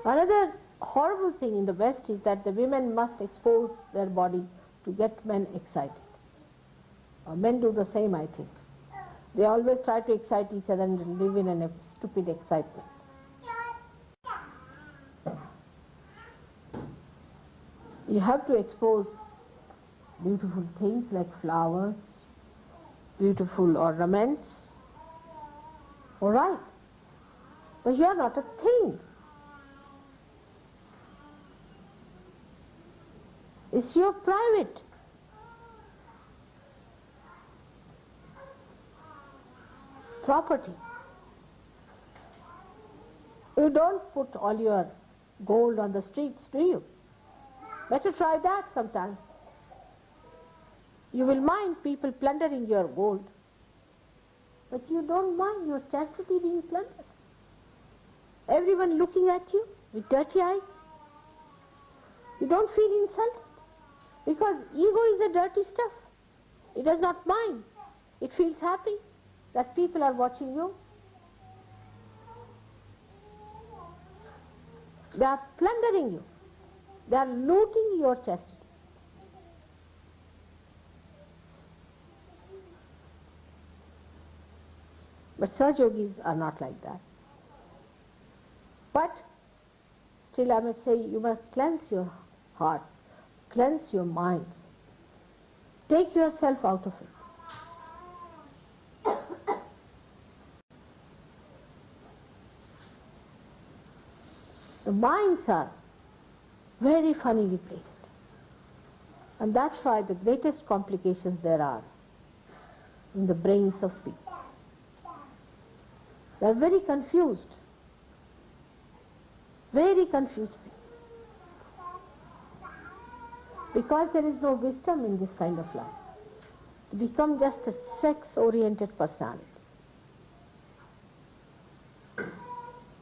Another horrible thing in the West is that the women must expose their body to get men excited. Men do the same, I think. They always try to excite each other and live in a stupid excitement. You have to expose beautiful things like flowers, beautiful ornaments. All right. But you are not a thing. It's your private. Property. You don't put all your gold on the streets, do you? Better try that sometimes. You will mind people plundering your gold, but you don't mind your chastity being plundered. Everyone looking at you with dirty eyes. You don't feel insulted, because ego is a dirty stuff. It does not mind. It feels happy that people are watching you. They are plundering you. They are looting your chastity. But Sahajogis are not like that. But still I must say, you must cleanse your hearts, cleanse your minds. Take yourself out of it. The minds are very funnily placed. And that's why the greatest complications there are in the brains of people. They are very confused people. Because there is no wisdom in this kind of life. To become just a sex-oriented personality.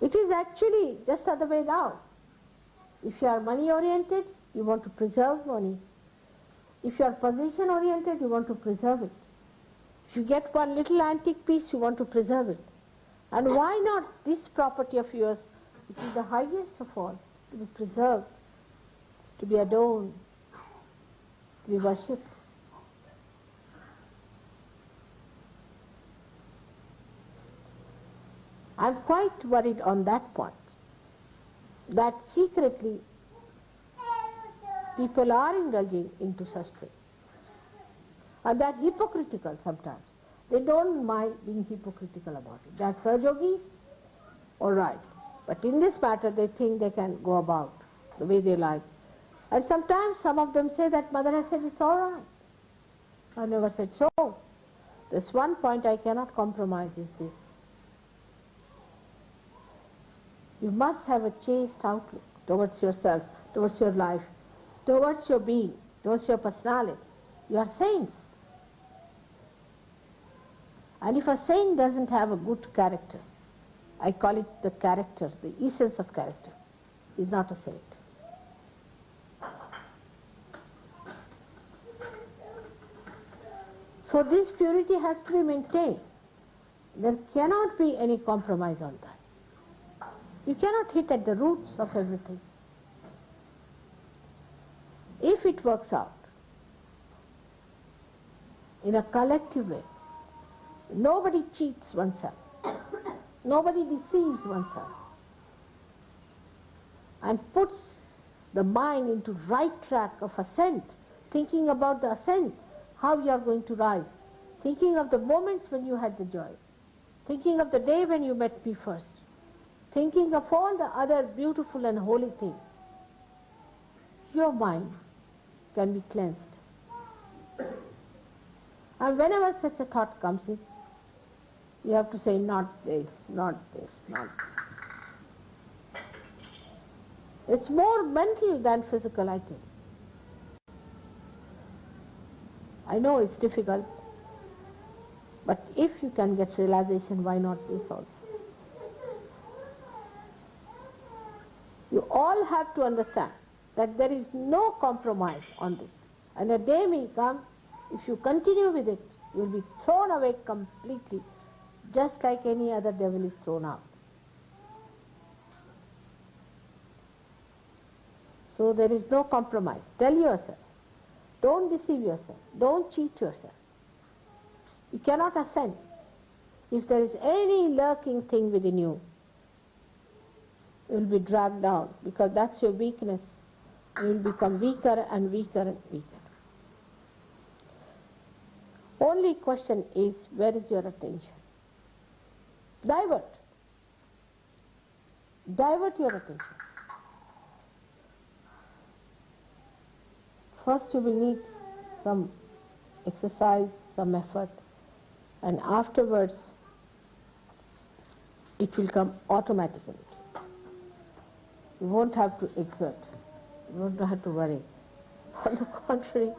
It is actually just the other way down. If you are money-oriented, you want to preserve money. If you are position-oriented, you want to preserve it. If you get one little antique piece, you want to preserve it. And why not this property of yours, which is the highest of all, to be preserved, to be adorned, to be worshipped? I'm quite worried on that point, that secretly people are indulging into such things. And they're hypocritical sometimes. They don't mind being hypocritical about it. They're Sahajogis, all right. But in this matter, they think they can go about the way they like. And sometimes some of them say that Mother has said it's all right. I never said so. There's one point I cannot compromise is this. You must have a chaste outlook towards yourself, towards your life, towards your being, towards your personality. You are saints. And if a saint doesn't have a good character, I call it the character, the essence of character, is not a saint. So this purity has to be maintained. There cannot be any compromise on that. You cannot hit at the roots of everything. If it works out in a collective way, nobody cheats oneself, nobody deceives oneself, and puts the mind into right track of ascent, thinking about the ascent, how you are going to rise, thinking of the moments when you had the joy, thinking of the day when you met me first, thinking of all the other beautiful and holy things. Your mind can be cleansed. And whenever such a thought comes in, you have to say, not this, not this, not this. It's more mental than physical, I think. I know it's difficult, but if you can get realization, why not this also? You all have to understand that there is no compromise on this. And a day may come, if you continue with it, you will be thrown away completely, just like any other devil is thrown out. So there is no compromise. Tell yourself. Don't deceive yourself. Don't cheat yourself. You cannot ascend. If there is any lurking thing within you, you will be dragged down, because that's your weakness. You will become weaker and weaker and weaker. Only question is, where is your attention? Divert. Divert your attention. First you will need some exercise, some effort, and afterwards it will come automatically. You won't have to exert. You won't have to worry. On the contrary,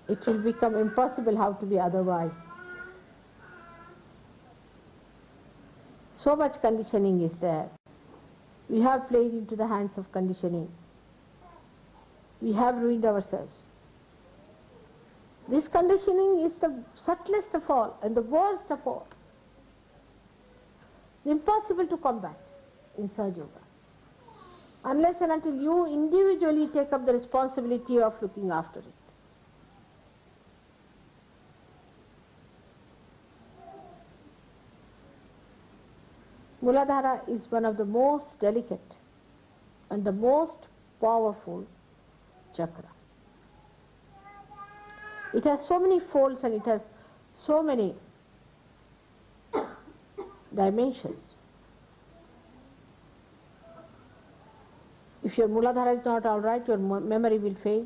it will become impossible how to be otherwise. So much conditioning is there. We have played into the hands of conditioning. We have ruined ourselves. This conditioning is the subtlest of all and the worst of all. It's impossible to combat in Sahaja Yoga, unless and until you individually take up the responsibility of looking after it. Muladhara is one of the most delicate and the most powerful chakra. It has so many folds and it has so many dimensions. If your Muladhara is not all right, your memory will fail.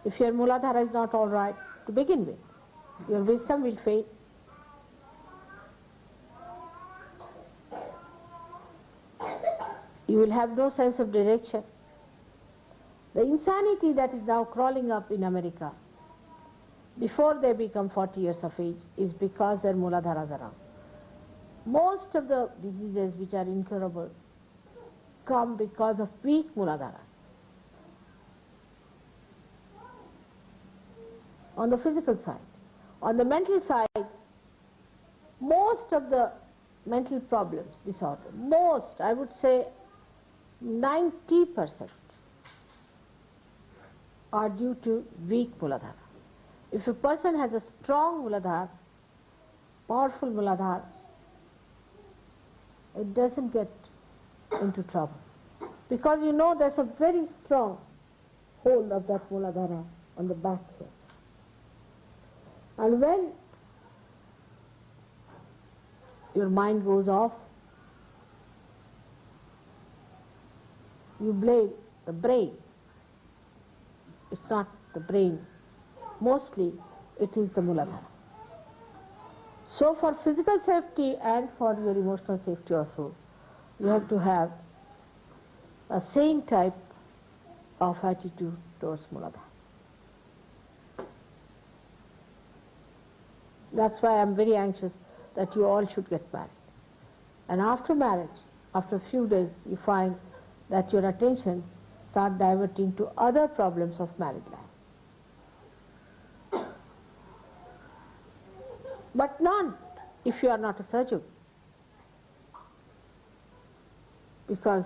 If your Muladhara is not all right to begin with, your wisdom will fail. You will have no sense of direction. The insanity that is now crawling up in America before they become 40 years of age is because their Muladharas are around. Most of the diseases which are incurable come because of weak Muladharas. On the physical side. On the mental side, most of the mental problems, disorder, most, I would say 90% are due to weak Muladhara. If a person has a strong Muladhara, powerful Muladhara, it doesn't get into trouble. Because you know there's a very strong hold of that Muladhara on the back here. And when your mind goes off, you blame the brain. It's not the brain. Mostly it is the Muladhara. So for physical safety and for your emotional safety also, you have to have a same type of attitude towards Muladhara. That's why I'm very anxious that you all should get married. And after marriage, after a few days, you find that your attention start diverting to other problems of married life. But not if you are not a surgeon. Because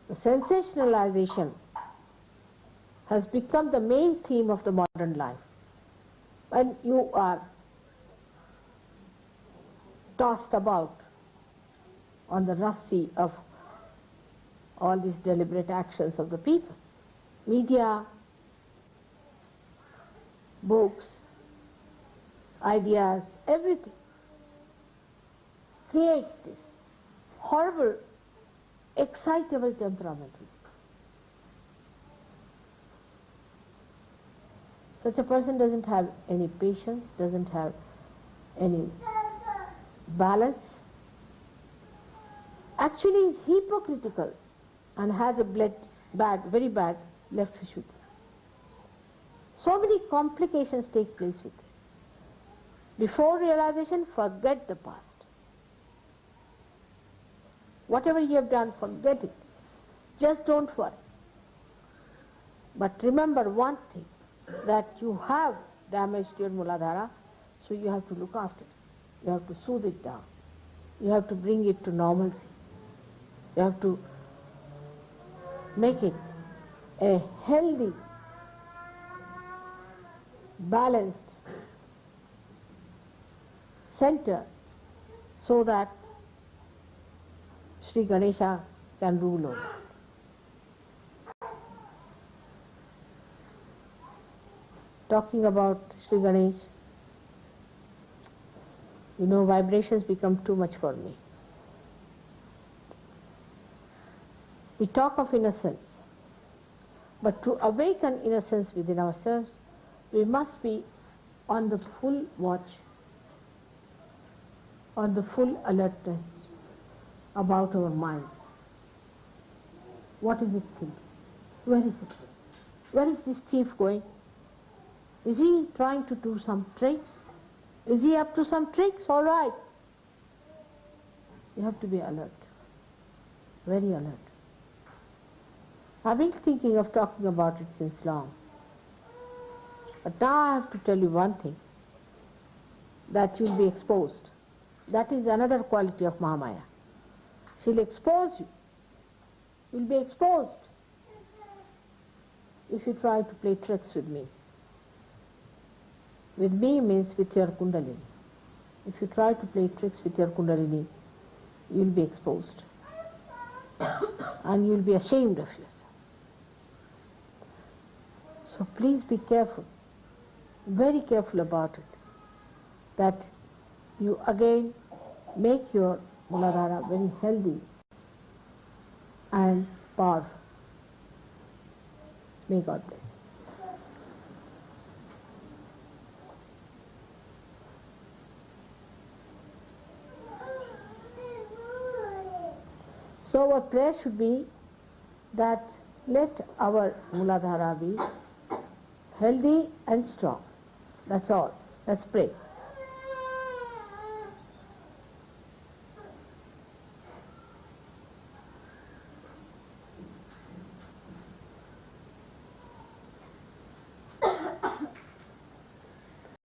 the sensationalization has become the main theme of the modern life. When you are tossed about on the rough sea of all these deliberate actions of the people. Media, books, ideas, everything creates this horrible, excitable temperament. Such a person doesn't have any patience, doesn't have any balance, actually is hypocritical and has a very bad left Visuddhi. So many complications take place with it. Before realization, forget the past. Whatever you have done, forget it. Just don't worry. But remember one thing, that you have damaged your Muladhara, so you have to look after it. You have to soothe it down. You have to bring it to normalcy. You have to make it a healthy, balanced center so that Sri Ganesha can rule over it. Talking about Sri Ganesh, vibrations become too much for me. We talk of innocence, but to awaken innocence within ourselves, we must be on the full watch, on the full alertness about our minds. What is it thinking? Where is it? Where is this thief going? Is he trying to do some tricks? Is he up to some tricks? All right. You have to be alert, very alert. I've been thinking of talking about it since long. But now I have to tell you one thing, that you'll be exposed. That is another quality of Mahamaya. She'll expose you. You'll be exposed if you try to play tricks with me. With me means with your Kundalini. If you try to play tricks with your Kundalini, you'll be exposed. And you'll be ashamed of yourself. So please be careful, very careful about it, that you again make your Muladhara very healthy and powerful. May God bless. So our prayer should be that let our Muladhara be healthy and strong. That's all. Let's pray.